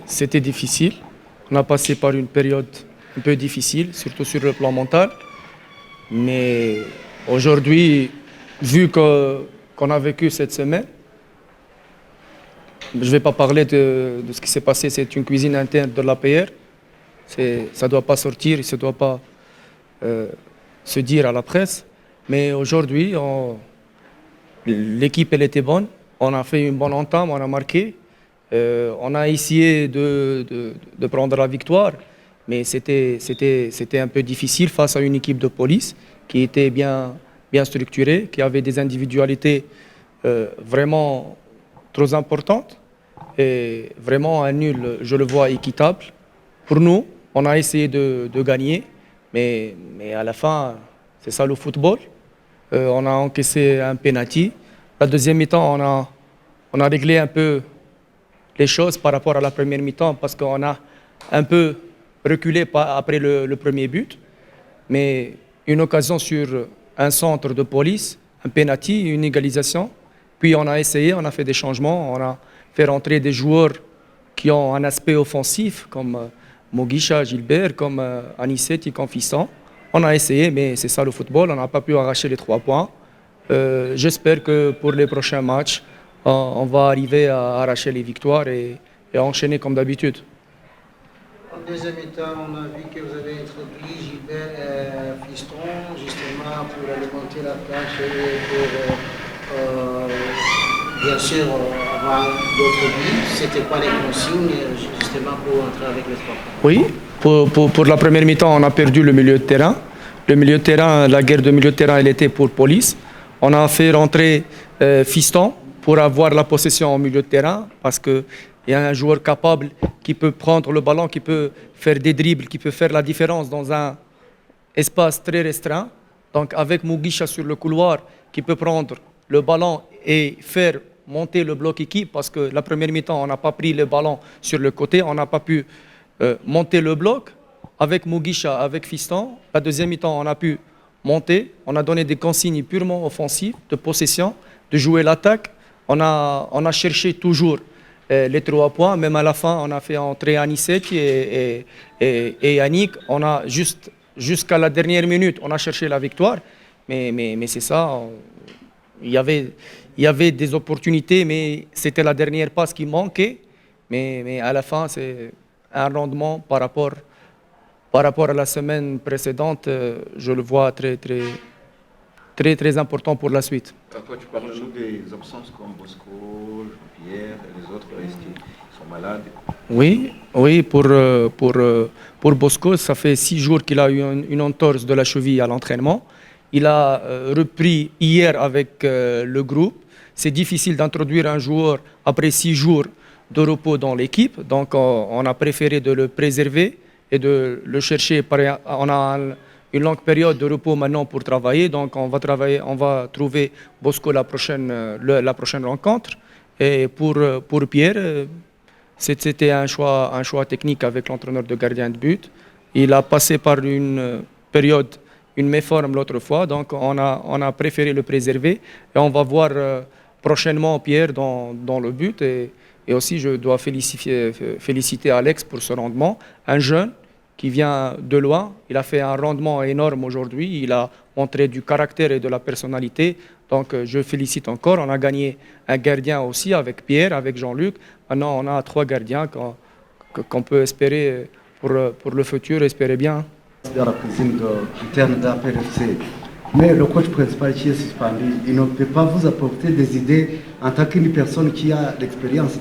C'était difficile. On a passé par une période un peu difficile, surtout sur le plan mental. Mais aujourd'hui, vu qu'on a vécu cette semaine, je ne vais pas parler de ce qui s'est passé. C'est une cuisine interne de l'APR. Ça ne doit pas sortir, ça ne doit pas se dire à la presse. Mais aujourd'hui, l'équipe elle était bonne. On a fait une bonne entame, on a marqué. On a essayé de prendre la victoire, mais c'était un peu difficile face à une équipe de police qui était bien structurée, qui avait des individualités vraiment trop importantes et vraiment un nul, je le vois, équitable. Pour nous, on a essayé de gagner, mais à la fin, c'est ça le football. On a encaissé un penalty. La deuxième mi-temps, on a réglé un peu les choses par rapport à la première mi-temps parce qu'on a un peu reculé après le premier but. Mais une occasion sur un centre de police, un penalty, une égalisation. Puis on a essayé, on a fait des changements, on a fait rentrer des joueurs qui ont un aspect offensif comme Mogisha, Gilbert, comme Anisset, comme Fissan. On a essayé, mais c'est ça le football, on n'a pas pu arracher les 3 points. J'espère que pour les prochains matchs, on va arriver à arracher les victoires et enchaîner comme d'habitude. En deuxième temps, on a vu que vous avez introduit Gilbert et Fiston justement pour alimenter la tâche et pour bien sûr avoir d'autres buts. C'était quoi les consignes justement pour entrer avec les 3 points? Oui, pour la première mi-temps, on a perdu le milieu de terrain. Le milieu de terrain, la guerre de milieu de terrain, elle était pour police. On a fait rentrer Fiston pour avoir la possession au milieu de terrain, parce qu'il y a un joueur capable qui peut prendre le ballon, qui peut faire des dribbles, qui peut faire la différence dans un espace très restreint. Donc avec Mugisha sur le couloir, qui peut prendre le ballon et faire monter le bloc équipe, parce que la première mi-temps, on n'a pas pris le ballon sur le côté, on n'a pas pu monter le bloc. Avec Mugisha, avec Fiston, la deuxième mi-temps, on a pu monter, on a donné des consignes purement offensives, de possession, de jouer l'attaque. On a cherché toujours les 3 points, même à la fin, on a fait entrer Anisset et Yannick. On a jusqu'à la dernière minute, on a cherché la victoire, mais c'est ça. Il y avait des opportunités, mais c'était la dernière passe qui manquait. Mais à la fin, c'est un rendement par rapport à la semaine précédente, je le vois très important pour la suite. Toi, tu parles nous des absences comme Bosco, Pierre et les autres, est-ce qu'ils sont malades? Oui, pour Bosco, ça fait 6 jours qu'il a eu une entorse de la cheville à l'entraînement. Il a repris hier avec le groupe. C'est difficile d'introduire un joueur après 6 jours de repos dans l'équipe, donc on a préféré de le préserver et de le chercher. On a une longue période de repos maintenant pour travailler, donc on va trouver Bosco la prochaine rencontre. Et pour Pierre, c'était un choix technique avec l'entraîneur de gardien de but. Il a passé par une période, une méforme l'autre fois, donc on a préféré le préserver. Et on va voir prochainement Pierre dans le but. Et aussi, je dois féliciter Alex pour ce rendement. Un jeune qui vient de loin. Il a fait un rendement énorme aujourd'hui. Il a montré du caractère et de la personnalité. Donc, je félicite encore. On a gagné un gardien aussi avec Pierre, avec Jean-Luc. Maintenant, on a 3 gardiens qu'on peut espérer pour le futur, espérer bien. Dans la cuisine interne de la PRFC. Mais le coach principal qui est suspendu, il ne peut pas vous apporter des idées en tant qu'une personne qui a l'expérience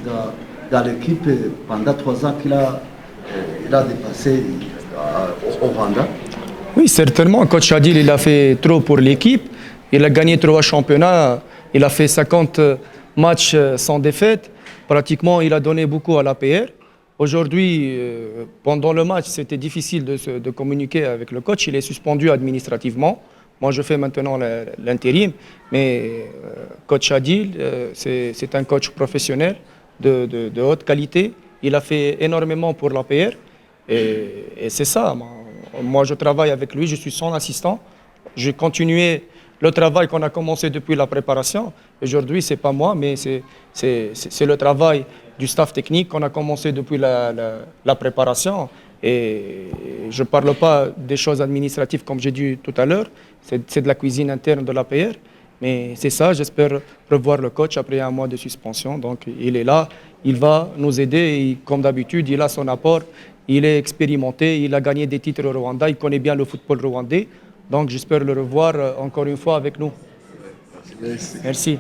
dans l'équipe pendant 3 ans qu'il a dépassé au Rwanda. Oui, certainement. Coach Adil, il a fait trop pour l'équipe. Il a gagné 3 championnats. Il a fait 50 matchs sans défaite. Pratiquement, il a donné beaucoup à l'APR. Aujourd'hui, pendant le match, c'était difficile de communiquer avec le coach. Il est suspendu administrativement. Moi, je fais maintenant l'intérim. Mais coach Adil, c'est un coach professionnel de haute qualité. Il a fait énormément pour l'APR. Et c'est ça. Moi, je travaille avec lui. Je suis son assistant. J'ai continué le travail qu'on a commencé depuis la préparation. Aujourd'hui, ce n'est pas moi, mais c'est le travail du staff technique. On a commencé depuis la préparation. Et je ne parle pas des choses administratives comme j'ai dit tout à l'heure. C'est de la cuisine interne de l'APR. Mais c'est ça, j'espère revoir le coach après un mois de suspension. Donc il est là, il va nous aider. Et, comme d'habitude, il a son apport. Il est expérimenté, il a gagné des titres au Rwanda, il connaît bien le football rwandais. Donc j'espère le revoir encore une fois avec nous. Merci.